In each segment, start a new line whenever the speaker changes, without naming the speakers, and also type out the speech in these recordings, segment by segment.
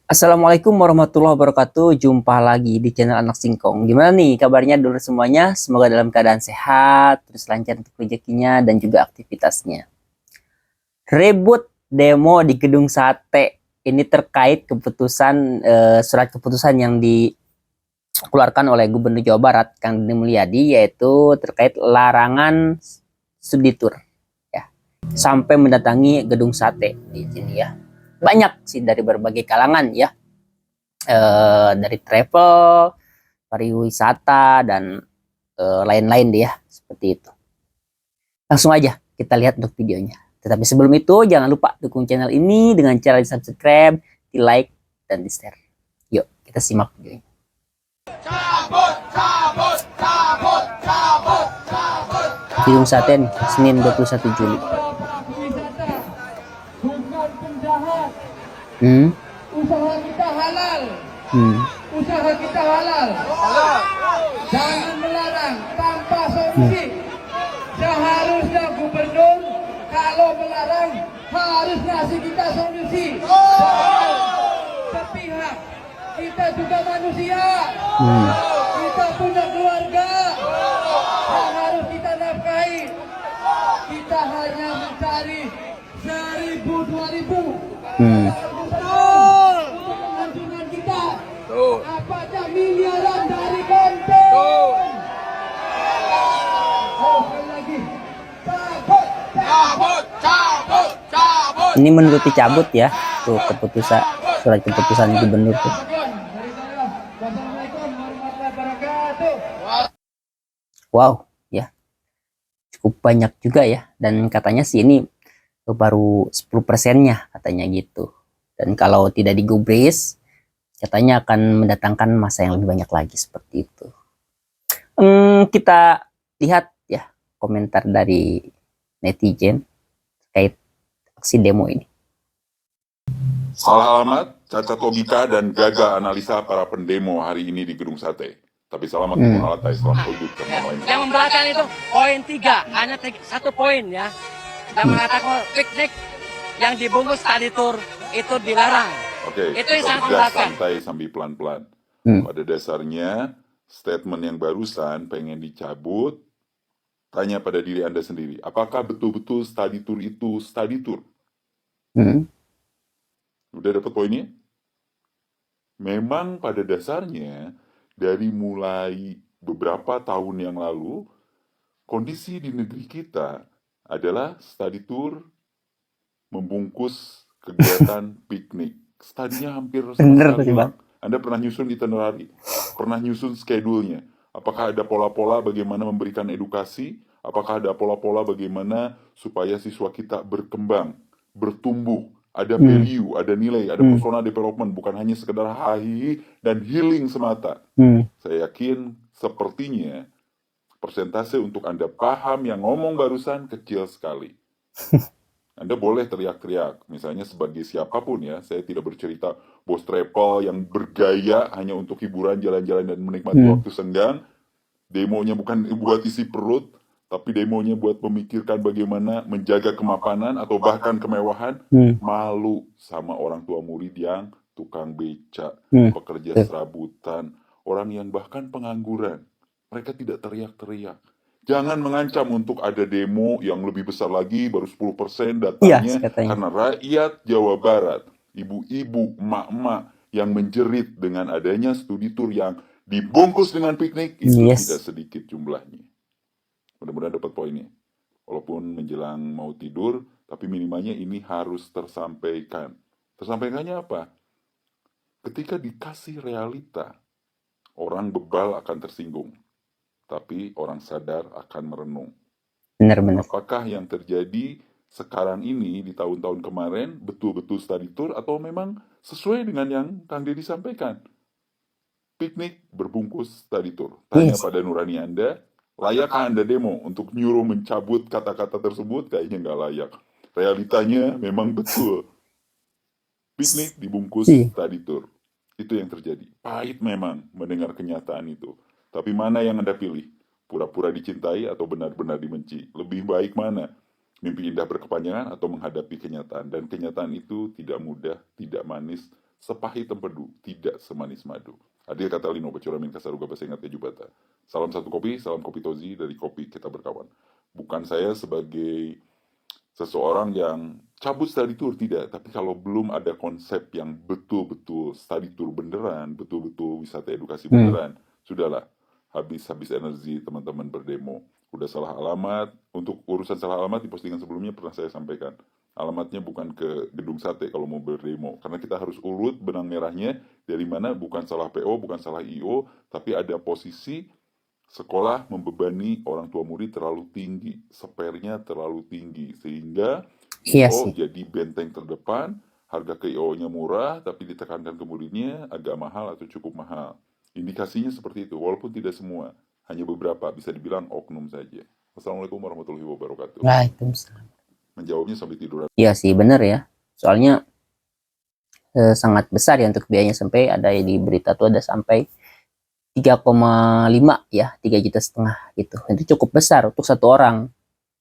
Assalamualaikum warahmatullahi wabarakatuh. Jumpa lagi di channel Anak Singkong. Gimana nih kabarnya dulu semuanya? Semoga dalam keadaan sehat, terus lancar untuk rezekinya dan juga aktivitasnya. Ribut demo di Gedung Sate. Ini terkait keputusan surat keputusan yang dikeluarkan oleh Gubernur Jawa Barat Kang Deddy Mulyadi, yaitu terkait larangan studi tour ya, sampai mendatangi Gedung Sate di sini ya. Banyak sih dari berbagai kalangan ya, dari travel, pariwisata dan lain-lain deh ya, seperti itu. Langsung aja kita lihat untuk videonya. Tetapi sebelum itu jangan lupa dukung channel ini dengan cara di subscribe, di like, dan di share. Yuk kita simak videonya. Cabut, cabut, cabut, cabut, cabut. Gedung Sate nih, Senin 21 Juli.
Bukan penjahat. Usaha kita halal. Usaha kita halal. Jangan melarang tanpa solusi. Seharusnya gubernur kalau melarang harus ngasih kita solusi. Sepihak. Kita juga manusia. Kita punya keluarga yang harus kita nafkahi. Kita hanya mencari 1.000-2.000. Untuk penghasilan kita. Apakah miliaran dari konten? Lagi. Cabut, cabut, cabut, cabut.
Ini menuruti cabut ya, tuh keputusan surat keputusan gubernur tuh.
Wassalamualaikum warahmatullahi wabarakatuh.
Wow, ya cukup banyak juga ya, dan katanya sih ini baru 10%-nya katanya gitu. Dan kalau tidak digubris, katanya akan mendatangkan masa yang lebih banyak lagi seperti itu. Kita lihat ya komentar dari netizen terkait aksi demo ini.
Salah alamat, cacat logika, dan gagal analisa para pendemo hari ini di Gedung Sate. Tapi selamat untuk alat Islam wujud dan lain.
Yang memberatkan itu poin 3, hanya 1 poin ya. Yang mengatakan piknik yang dibungkus tadi tur itu dilarang.
Oke,
itu yang sangat
kita
memberatkan.
santai sambil pelan-pelan. Pada dasarnya, statement yang barusan pengen dicabut, tanya pada diri Anda sendiri, apakah betul-betul study tour itu study tour? Udah dapat poinnya? Memang pada dasarnya, dari mulai beberapa tahun yang lalu, kondisi di negeri kita adalah study tour membungkus kegiatan piknik. Studinya hampir sama sekali hilang. Anda pernah nyusun itinerary? Pernah nyusun schedule-nya? Apakah ada pola-pola bagaimana memberikan edukasi? Apakah ada pola-pola bagaimana supaya siswa kita berkembang, bertumbuh, ada value, ada nilai, ada personal development, bukan hanya sekedar hahi dan healing semata. Saya yakin sepertinya persentase untuk Anda paham yang ngomong barusan kecil sekali. Anda boleh teriak-teriak, misalnya sebagai siapapun ya, saya tidak bercerita bos travel yang bergaya hanya untuk hiburan, jalan-jalan dan menikmati waktu senggang. Demonya bukan buat isi perut, tapi demonya buat memikirkan bagaimana menjaga kemapanan atau bahkan kemewahan. Malu sama orang tua murid yang tukang beca, pekerja serabutan, orang yang bahkan pengangguran. Mereka tidak teriak-teriak. Jangan mengancam untuk ada demo yang lebih besar lagi, baru 10% datangnya, karena rakyat Jawa Barat, ibu-ibu, emak-emak yang menjerit dengan adanya studi tour yang dibungkus dengan piknik, itu tidak sedikit jumlahnya. Mudah-mudahan dapat poinnya. Walaupun menjelang mau tidur, tapi minimalnya ini harus tersampaikan. Tersampaikannya apa? Ketika dikasih realita, orang bebal akan tersinggung. Tapi orang sadar akan merenung.
Benar-benar.
Apakah yang terjadi sekarang ini di tahun-tahun kemarin betul-betul study tour atau memang sesuai dengan yang Kang Deddy sampaikan? Piknik berbungkus study tour. Tanya pada nurani Anda, layakkah Anda demo untuk nyuruh mencabut kata-kata tersebut? Kayaknya nggak layak. Realitanya memang betul. Piknik dibungkus study tour. Itu yang terjadi. Pahit memang mendengar kenyataan itu. Tapi mana yang Anda pilih? Pura-pura dicintai atau benar-benar dibenci? Lebih baik mana? Mimpi indah berkepanjangan atau menghadapi kenyataan? Dan kenyataan itu tidak mudah, tidak manis, sepahit empedu, tidak semanis madu. Adil kata Lino, Bacuramin Kasaruga Bahasa Ingat Jubata. Salam satu kopi, salam kopi Tozi, dari Kopi Kita Berkawan. Bukan saya sebagai seseorang yang cabut study tour, tidak. Tapi kalau belum ada konsep yang betul-betul study tour beneran, betul-betul wisata edukasi beneran, sudahlah, habis energi teman-teman berdemo. Udah salah alamat. Untuk urusan salah alamat di postingan sebelumnya pernah saya sampaikan. Alamatnya bukan ke Gedung Sate kalau mau berdemo. Karena kita harus urut benang merahnya dari mana, bukan salah PO, bukan salah IO, tapi ada posisi sekolah membebani orang tua murid terlalu tinggi, sepernya terlalu tinggi, sehingga
Iya
IO
sih.
jadi benteng terdepan, harga ke IO-nya murah, tapi ditekankan ke muridnya agak mahal atau cukup mahal. Indikasinya seperti itu, walaupun tidak semua, hanya beberapa, bisa dibilang oknum saja. Wassalamualaikum warahmatullahi wabarakatuh.
Waalaikumsalam.
Menjawabnya sampai tiduran.
Iya sih, bener ya. Soalnya sangat besar ya untuk biayanya, sampai ada di berita tuh ada sampai 3,5 ya, 3,5 juta gitu. Itu cukup besar untuk satu orang.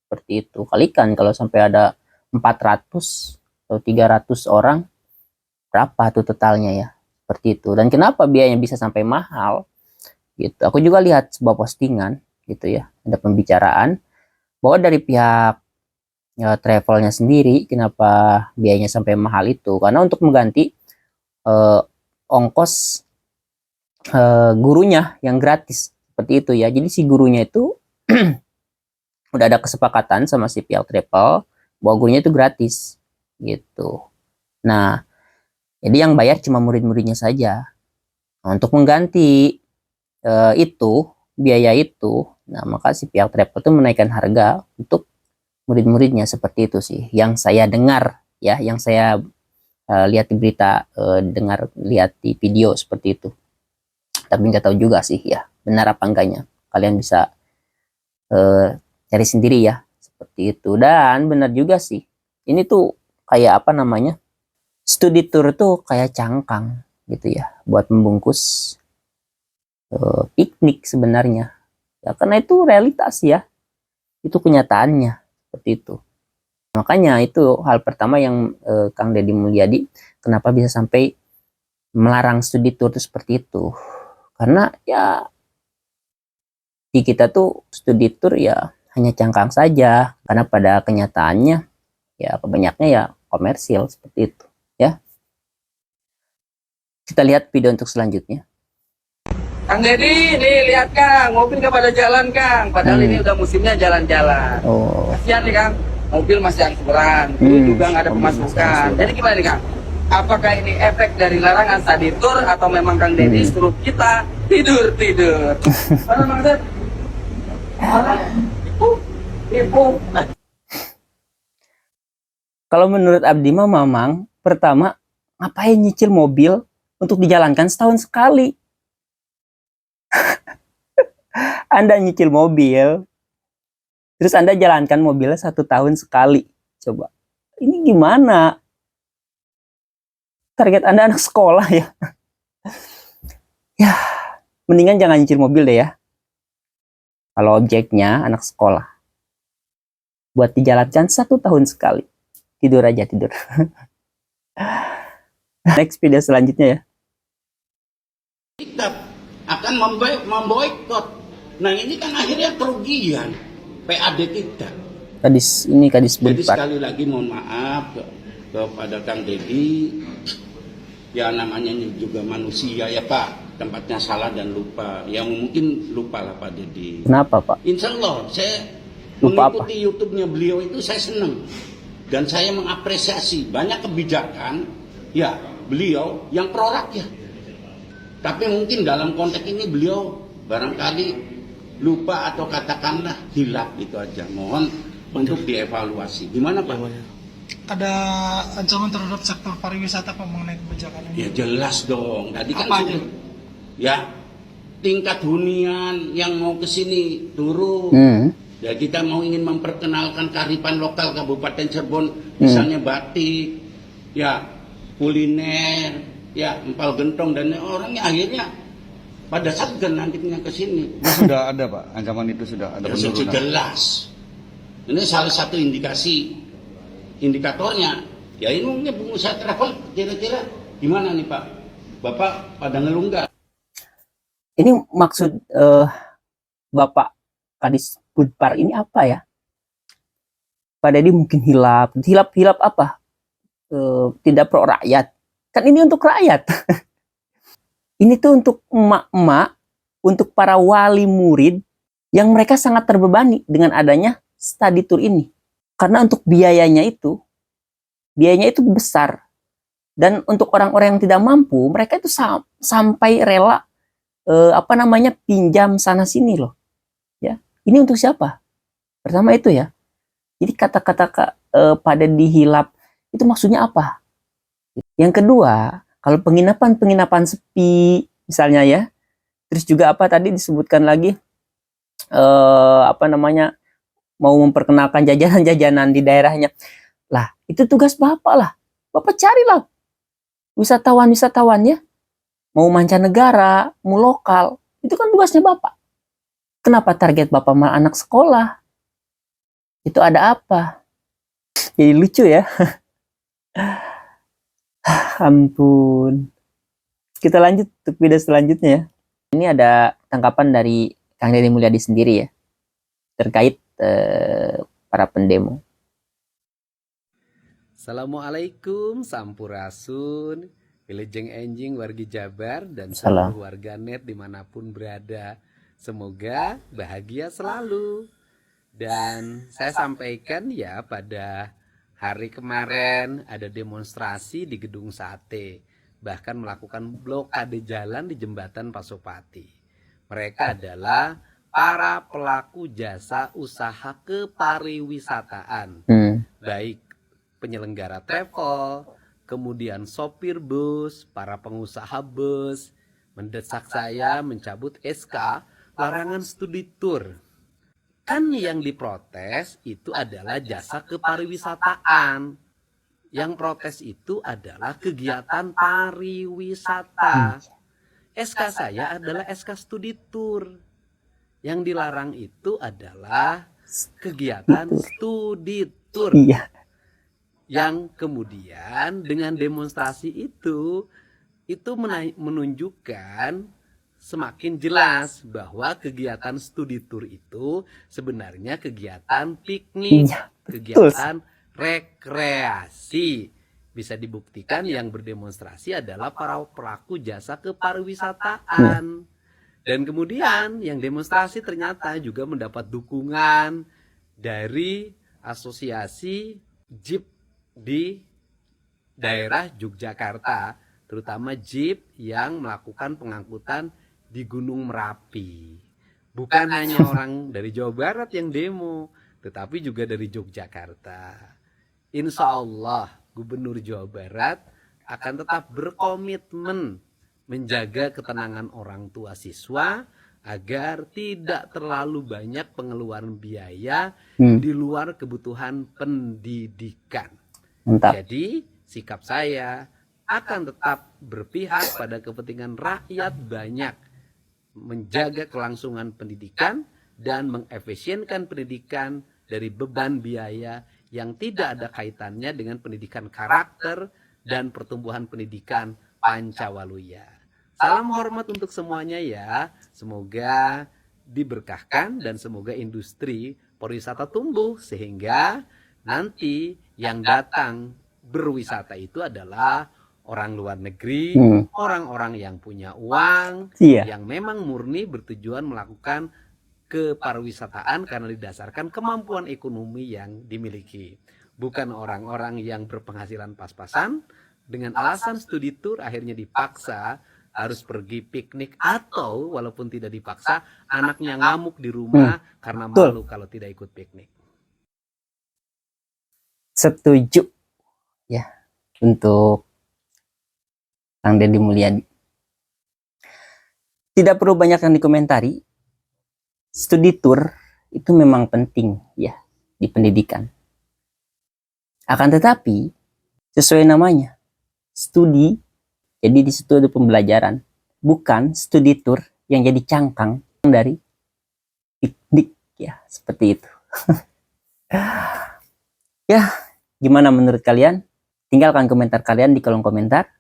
Seperti itu. Kalikan kalau sampai ada 400 atau 300 orang, berapa tuh totalnya ya? Seperti itu. Dan kenapa biayanya bisa sampai mahal? Gitu. Aku juga lihat sebuah postingan gitu ya. Ada pembicaraan bahwa dari pihak ya, travelnya sendiri, kenapa biayanya sampai mahal itu? Karena untuk mengganti ongkos gurunya yang gratis, seperti itu ya. Jadi si gurunya itu udah ada kesepakatan sama si pihak travel bahwa gurunya itu gratis gitu. Nah, jadi yang bayar cuma murid-muridnya saja. Nah, untuk mengganti itu biaya itu, nah maka si pihak travel itu menaikkan harga untuk murid-muridnya, seperti itu sih yang saya dengar ya, yang saya lihat di berita, dengar lihat di video seperti itu. Tapi nggak tahu juga sih ya benar apa enggaknya, kalian bisa cari sendiri ya, seperti itu. Dan benar juga sih, ini tuh kayak apa namanya, studi tour tuh kayak cangkang gitu ya buat membungkus piknik sebenarnya ya, karena itu realitas ya, itu kenyataannya seperti itu. Makanya itu hal pertama yang Kang Deddy Mulyadi kenapa bisa sampai melarang studi tour itu seperti itu, karena ya di kita tuh studi tour ya hanya cangkang saja, karena pada kenyataannya ya kebanyakannya ya komersil, seperti itu ya. Kita lihat video untuk selanjutnya.
Kang Deddy, nih lihat Kang, mobil nggak pada jalan Kang. Padahal ini udah musimnya jalan-jalan.
Oh,
Kasihan nih Kang, mobil masih angsuran, dulu juga nggak ada pemasukan. Jadi gimana nih Kang? Apakah ini efek dari larangan study tour atau memang Kang Deddy suruh kita tidur? Mana Bang Ded? Ibu.
kalau menurut Abdi mah Mamang, pertama ngapain nyicil mobil untuk dijalankan setahun sekali? Anda nyicil mobil, terus Anda jalankan mobilnya 1 tahun sekali. Coba, ini gimana? Target Anda anak sekolah ya? Ya, mendingan jangan nyicil mobil deh ya. Kalau objeknya anak sekolah, buat dijalankan 1 tahun sekali. Tidur aja, tidur. Next video selanjutnya ya.
Kita akan memboikot. Nah ini kan akhirnya kerugian PAD kita.
Kadis
Jadi
Bunpar.
sekali lagi mohon maaf kepada Kang Deddy. Ya namanya juga manusia ya Pak. Tempatnya salah dan lupa. Yang mungkin lupa lah Pak Deddy.
Kenapa Pak?
Insya Allah saya
Lupa
mengikuti YouTube-nya beliau itu saya senang. Dan saya mengapresiasi banyak kebijakan ya beliau yang pro rakyat. Tapi mungkin dalam konteks ini beliau barangkali lupa atau katakanlah hilap gitu aja. Mohon untuk dievaluasi. Gimana Pak?
Ada ancaman terhadap sektor pariwisata Pak mengenai kebijakan
Ya
ini?
jelas dong. Tadi kan
Apa
sudah, ya tingkat hunian yang mau ke sini turun. Ya kita mau ingin memperkenalkan kearifan lokal Kabupaten Cirebon, misalnya batik, ya kuliner, ya empal gentong dan orangnya akhirnya pada segan nantinya ke sini.
Sudah ada Pak, ancaman itu sudah ada
Ya,
penurunan.
jelas. Ini salah satu indikatornya. Ya ini mungkin pengusaha travel kira-kira Gimana nih Pak? Bapak pada ngeluh nggak?
Ini maksud Bapak Kadis Budpar ini apa ya? Pak Deddy mungkin hilap apa? Tidak pro rakyat. Kan ini untuk rakyat. Ini tuh untuk emak-emak, untuk para wali murid yang mereka sangat terbebani dengan adanya study tour ini. Karena untuk biayanya itu besar. Dan untuk orang-orang yang tidak mampu, mereka itu sampai rela pinjam sana sini loh. Ya, ini untuk siapa? Pertama itu ya. Jadi kata-kata pada dihilap itu maksudnya apa? Yang kedua, kalau penginapan sepi misalnya ya, terus juga apa tadi disebutkan lagi mau memperkenalkan jajanan-jajanan di daerahnya. Lah, itu tugas Bapak lah. Bapak carilah wisatawan ya. Mau mancanegara, mau lokal, itu kan tugasnya Bapak. Kenapa target Bapak malah anak sekolah? Itu ada apa? Jadi lucu ya. Ampun. Kita lanjut untuk video selanjutnya ya. Ini ada tanggapan dari Kang Deddy Mulyadi sendiri ya. Terkait para pendemo.
Assalamualaikum Sampurasun, Wilujeng Enjing wargi Jabar dan
Salam.
seluruh warganet dimanapun berada. Semoga bahagia selalu. Dan saya sampaikan ya pada hari kemarin ada demonstrasi di Gedung Sate. Bahkan melakukan blokade jalan di Jembatan Pasopati. Mereka adalah para pelaku jasa usaha kepariwisataan. Baik penyelenggara travel, kemudian sopir bus, para pengusaha bus, mendesak saya mencabut SK larangan studi tour. Kan yang diprotes itu adalah jasa kepariwisataan. Yang protes itu adalah kegiatan pariwisata. SK saya adalah SK studi tour. Yang dilarang itu adalah kegiatan studi tour.
Iya.
Yang kemudian dengan demonstrasi itu menunjukkan semakin jelas bahwa kegiatan studi tour itu sebenarnya kegiatan piknik, kegiatan rekreasi. Bisa dibuktikan yang berdemonstrasi adalah para pelaku jasa kepariwisataan. Dan kemudian yang demonstrasi ternyata juga mendapat dukungan dari asosiasi jeep di daerah Yogyakarta, terutama jeep yang melakukan pengangkutan di Gunung Merapi. Bukan hanya orang dari Jawa Barat yang demo, tetapi juga dari Yogyakarta. Insya Allah Gubernur Jawa Barat akan tetap berkomitmen menjaga ketenangan orang tua siswa agar tidak terlalu banyak pengeluaran biaya di luar kebutuhan pendidikan.
Mantap.
Jadi sikap saya akan tetap berpihak pada kepentingan rakyat banyak, menjaga kelangsungan pendidikan dan mengefisienkan pendidikan dari beban biaya yang tidak ada kaitannya dengan pendidikan karakter dan pertumbuhan pendidikan Pancawaluya. Salam hormat untuk semuanya ya. Semoga diberkahkan dan semoga industri pariwisata tumbuh sehingga nanti yang datang berwisata itu adalah orang luar negeri, orang-orang yang punya uang, yang memang murni bertujuan melakukan kepariwisataan karena didasarkan kemampuan ekonomi yang dimiliki. Bukan orang-orang yang berpenghasilan pas-pasan, dengan alasan studi tour akhirnya dipaksa harus pergi piknik, atau walaupun tidak dipaksa, anaknya ngamuk di rumah karena malu kalau tidak ikut piknik.
Setuju ya untuk Kang Deddy Mulyadi. Tidak perlu banyak yang dikomentari. Studi tour itu memang penting ya di pendidikan. Akan tetapi sesuai namanya, studi, jadi di situ ada pembelajaran, bukan studi tour yang jadi cangkang dari piknik ya, seperti itu. Ya, gimana menurut kalian? Tinggalkan komentar kalian di kolom komentar.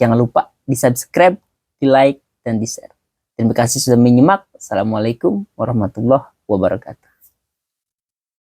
Jangan lupa di subscribe, di like, dan di share. Terima kasih sudah menyimak. Assalamualaikum warahmatullahi wabarakatuh.